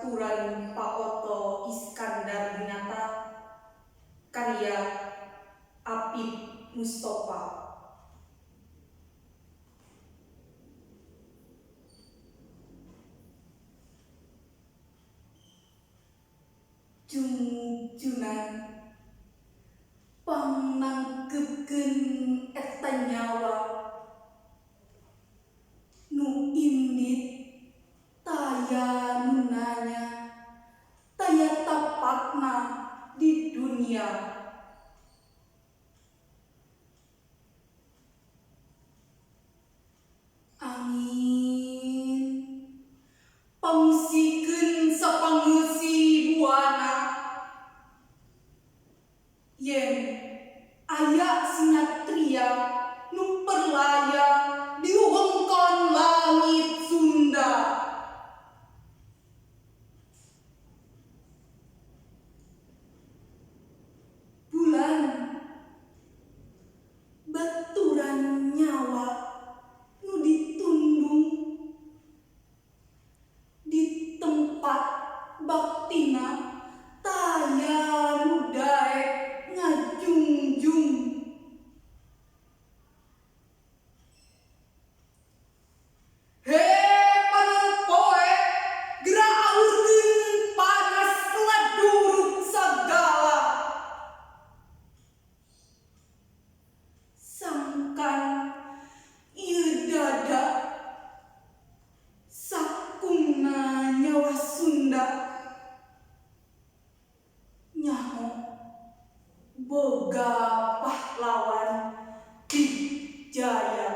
baturan Pak Oto Iskandar Dinata, karya Apip Mustofa. Junjunan pangnangkeupkeun eta nyawa nu indit taya nunanya taya tapakna di dunia. Angin pangsikeun sapangeusih buana yen aya sinatria nu perlayang di wewengkon langit Sunda. Bulan baturan nyawa nu ditundung di tempat baktina taya nu daek ngajungjung. Hee panas poe geura aurkeun panas laduruk sagala. Sangkan ieu dada sakungna nyawa Sunda nyaho boga pahlawan Dijaya.